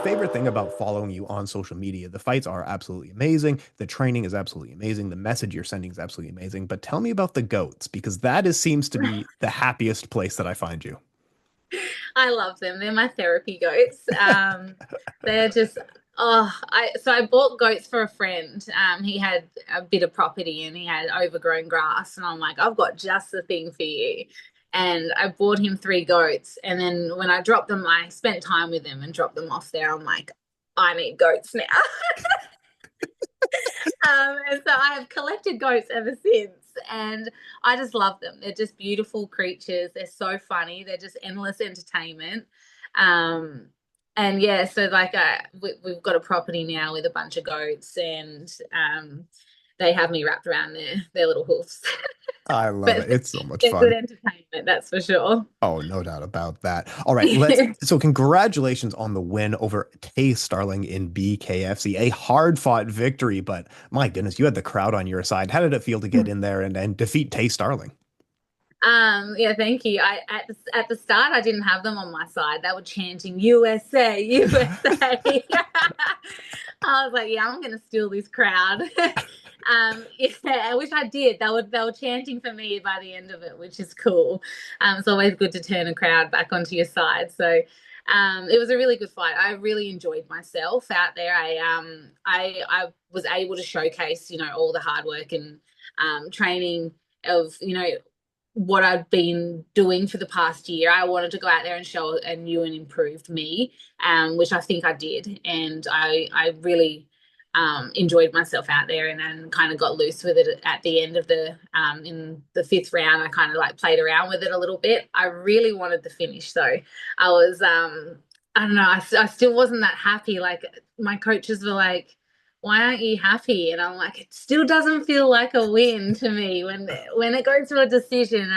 favorite thing about following you on social media. The fights are absolutely amazing. The training is absolutely amazing. The message you're sending is absolutely amazing. But tell me about the goats because seems to be the happiest place that I find you. I love them. They're my therapy goats. They're just I bought goats for a friend. He had a bit of property and he had overgrown grass, and I'm like, I've got just the thing for you. And I bought him three goats, and then when I dropped them, I spent time with them and dropped them off there. I'm like, I need goats now. And so I have collected goats ever since, and I just love them. They're just beautiful creatures. They're so funny. They're just endless entertainment. Um, and yeah, so like we've got a property now with a bunch of goats, and they have me wrapped around their little hoofs. I love But it. It's so much they're good fun. entertainment, that's for sure. Oh, no doubt about that. All right, let's. So, congratulations on the win over Tay Starling in BKFC. A hard-fought victory, but my goodness, you had the crowd on your side. How did it feel to get in there and defeat Tay Starling? Yeah, thank you. I at the start I didn't have them on my side. They were chanting USA, USA. I was like, yeah, I'm gonna steal this crowd. Yeah, which I did. They were chanting for me by the end of it, which is cool. It's always good to turn a crowd back onto your side. So it was a really good fight. I really enjoyed myself out there. I was able to showcase, all the hard work and training of, what I'd been doing for the past year. I wanted to go out there and show a new and improved me, which I think I did. And I really enjoyed myself out there, and then kind of got loose with it at the end of in the fifth round. I kind of like played around with it a little bit. I really wanted the finish though. I was, I don't know, I still wasn't that happy. Like my coaches were like, why aren't you happy? And I'm like, it still doesn't feel like a win to me when it goes to a decision.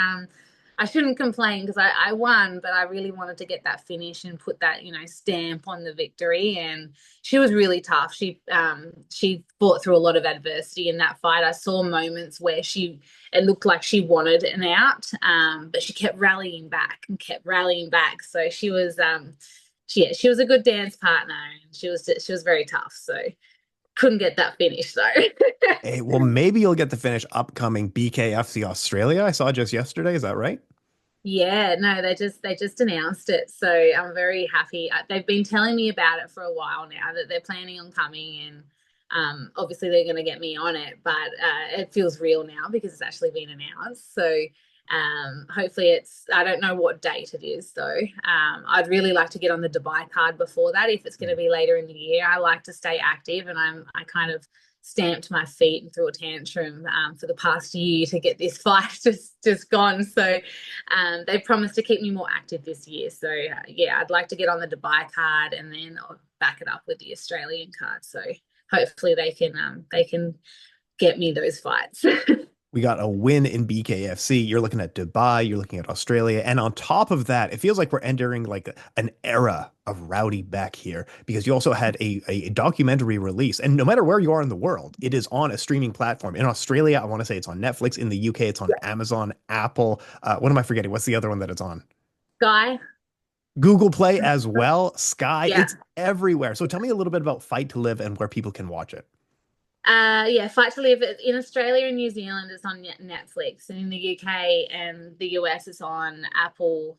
I shouldn't complain because I won, but I really wanted to get that finish and put that, stamp on the victory. And she was really tough. She fought through a lot of adversity in that fight. I saw moments where it looked like she wanted an out, but she kept rallying back and kept rallying back. So she was a good dance partner, and she was very tough. So couldn't get that finish though. Hey, well, maybe you'll get the finish upcoming BKFC Australia. I saw just yesterday. Is that right? Yeah, no, they just announced it, so I'm very happy. They've been telling me about it for a while now that they're planning on coming, and obviously they're going to get me on it, but it feels real now because it's actually been announced. So hopefully I don't know what date it is though. I'd really like to get on the Dubai card before that if it's going to be later in the year. I like to stay active, and I kind of stamped my feet and threw a tantrum for the past year to get this fight just gone. So they promised to keep me more active this year. So yeah, I'd like to get on the Dubai card and then I'll back it up with the Australian card. So hopefully they can get me those fights. We got a win in BKFC. You're looking at Dubai, you're looking at Australia. And on top of that, it feels like we're entering like an era of Rowdy Bec here because you also had a documentary release. And no matter where you are in the world, it is on a streaming platform. In Australia, I want to say it's on Netflix. In the UK, it's on Amazon, Apple. What am I forgetting? What's the other one that it's on? Guy, Google Play as well, Sky. yeah. It's everywhere. So tell me a little bit about Fight to Live and where people can watch it. Yeah, Fight to Live in Australia and New Zealand it's on Netflix, and in the UK and the US it's on Apple,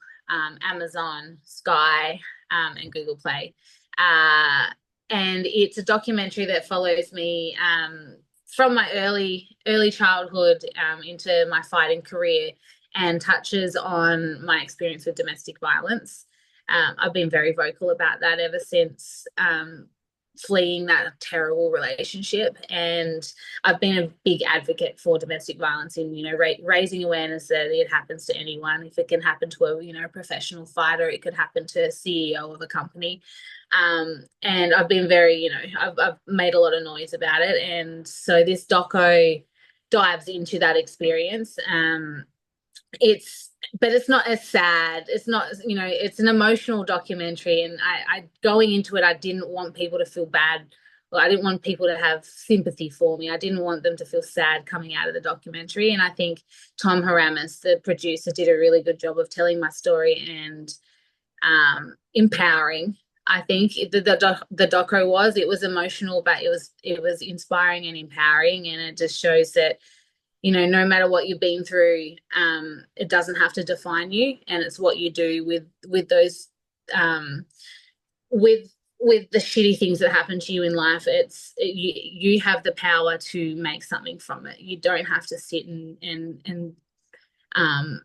Amazon, Sky, and Google Play. Uh, and it's a documentary that follows me from my early childhood into my fighting career, and touches on my experience with domestic violence. I've been very vocal about that ever since fleeing that terrible relationship, and I've been a big advocate for domestic violence in raising awareness that it happens to anyone. If it can happen to a professional fighter, it could happen to a CEO of a company. And I've been very, I've made a lot of noise about it, and so this doco dives into that experience. But it's not as sad. It's not, it's an emotional documentary. And I going into it, I didn't want people to feel bad. Well, I didn't want people to have sympathy for me. I didn't want them to feel sad coming out of the documentary. And I think Tom Haramis, the producer, did a really good job of telling my story and empowering I think the doco was emotional, but it was inspiring and empowering, and it just shows that no matter what you've been through, it doesn't have to define you, and it's what you do with those um, with with the shitty things that happen to you in life. You have the power to make something from it. You don't have to sit um,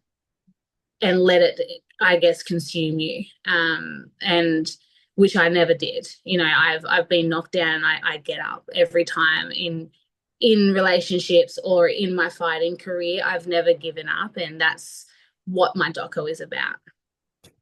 and let it, I guess, consume you. And which I never did. I've been knocked down. I get up every time in relationships or in my fighting career. I've never given up, and that's what my doco is about.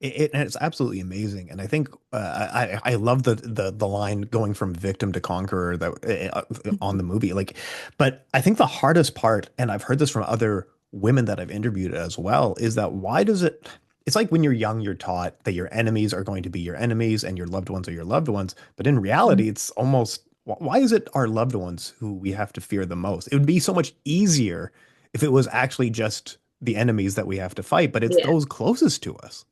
And it's absolutely amazing, and I think I love the line going from victim to conqueror that on the movie. Like, but I think the hardest part, and I've heard this from other women that I've interviewed as well, is that why does it? It's like when you're young, you're taught that your enemies are going to be your enemies and your loved ones are your loved ones. But in reality, it's almost why is it our loved ones who we have to fear the most? It would be so much easier if it was actually just the enemies that we have to fight, but it's Yeah. those closest to us.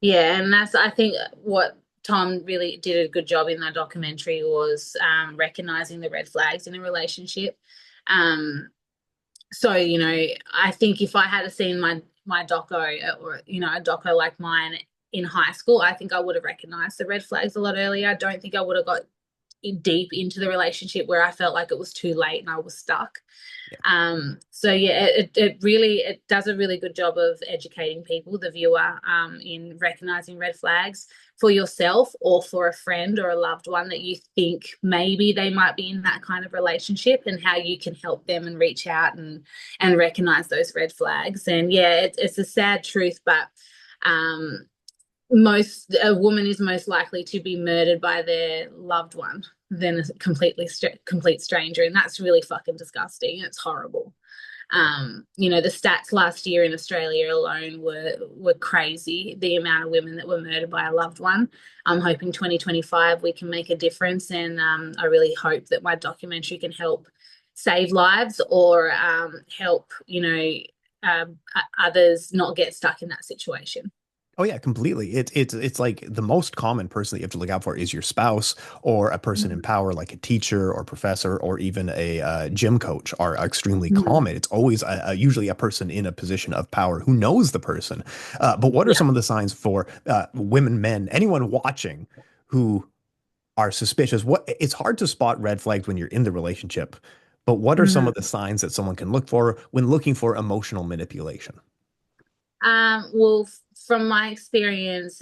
Yeah, and that's, I think, what Tom really did a good job in that documentary was recognizing the red flags in a relationship. Um, so, I think if I had seen my doco, or a doco like mine in high school, I think I would have recognized the red flags a lot earlier. I don't think I would have got deep into the relationship where I felt like it was too late and I was stuck. So yeah, it does a really good job of educating people, the viewer, in recognizing red flags for yourself or for a friend or a loved one that you think maybe they might be in that kind of relationship, and how you can help them and reach out and recognize those red flags. And yeah, it's a sad truth, but um, a woman is most likely to be murdered by their loved one than a complete stranger, and that's really fucking disgusting. It's horrible. The stats last year in Australia alone were crazy. The amount of women that were murdered by a loved one. I'm hoping 2025 we can make a difference, and I really hope that my documentary can help save lives, or help others not get stuck in that situation. Oh yeah, completely. It's like the most common person that you have to look out for is your spouse or a person in Mhm. power, like a teacher or professor or even a gym coach are extremely Mhm. common. It's always usually a person in a position of power who knows the person. But what are Yeah. some of the signs for women, men, anyone watching who are suspicious? What it's hard to spot red flags when you're in the relationship, but what are some of the Mhm. signs that someone can look for when looking for emotional manipulation? Well, from my experience,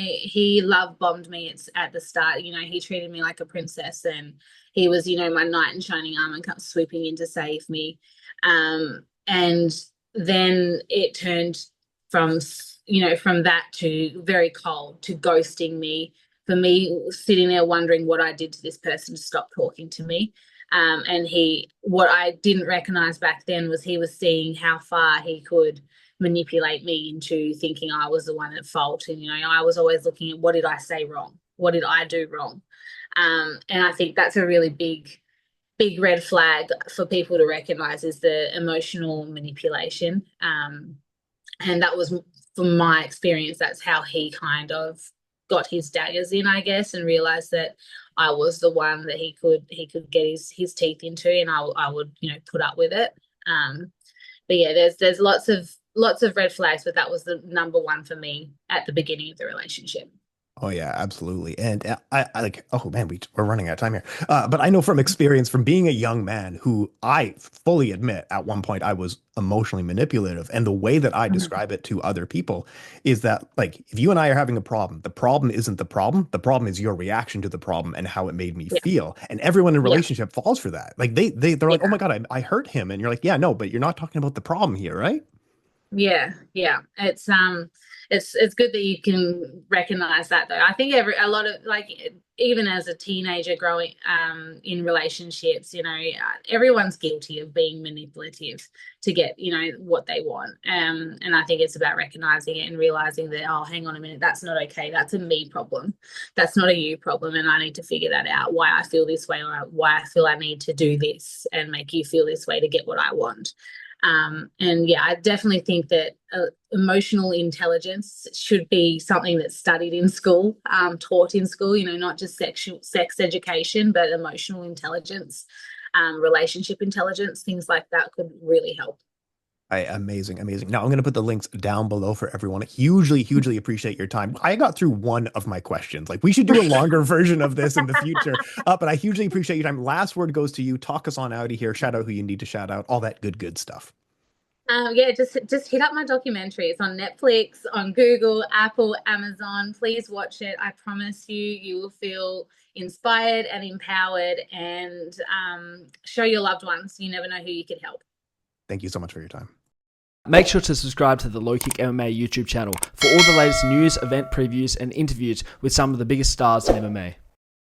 he love bombed me at the start. He treated me like a princess, and he was, my knight in shining armor, come swooping in to save me. And then it turned from, from that to very cold, to ghosting me. For me, sitting there wondering what I did to this person to stop talking to me. And what I didn't recognize back then was he was seeing how far he could manipulate me into thinking I was the one at fault. And, I was always looking at, what did I say wrong? What did I do wrong? And I think that's a really big red flag for people to recognize, is the emotional manipulation. And that was, from my experience, that's how he kind of got his daggers in, I guess, and realized that I was the one that he could get his teeth into, and I would, put up with it. But yeah, there's lots of red flags, but that was the number one for me at the beginning of the relationship. Oh yeah, absolutely. And I like, oh man, we're running out of time here. But I know from experience, from being a young man who I fully admit at one point I was emotionally manipulative. And the way that I Mhm. describe it to other people is that, like, if you and I are having a problem, the problem isn't the problem. The problem is your reaction to the problem and how it made me Yeah, feel. And everyone in a yeah, relationship falls for that. Like they're like, oh yeah. my God, I hurt him. And you're like, yeah, no, but you're not talking about the problem here, right? Yeah, yeah. It's good that you can recognize that, though. I think a lot of, like, even as a teenager growing in relationships, everyone's guilty of being manipulative to get, what they want. And I think it's about recognizing it and realizing that, oh, hang on a minute, that's not okay. That's a me problem. That's not a you problem, and I need to figure that out, why I feel this way, or why I feel I need to do this and make you feel this way to get what I want. And yeah, I definitely think that emotional intelligence should be something that's studied in school, taught in school, not just sex education, but emotional intelligence, relationship intelligence, things like that could really help. Amazing, amazing. Now I'm going to put the links down below for everyone. Hugely appreciate your time. I got through one of my questions. Like we should do a longer version of this in the future. But I hugely appreciate your time. Last word goes to you. Talk us on out of here. Shout out who you need to shout out. All that good stuff. Yeah, just hit up my documentary. It's on Netflix, on Google, Apple, Amazon. Please watch it. I promise you will feel inspired and empowered, and show your loved ones. You never know who you could help. Thank you so much for your time. Make sure to subscribe to the LowKick MMA YouTube channel for all the latest news, event previews, and interviews with some of the biggest stars in MMA.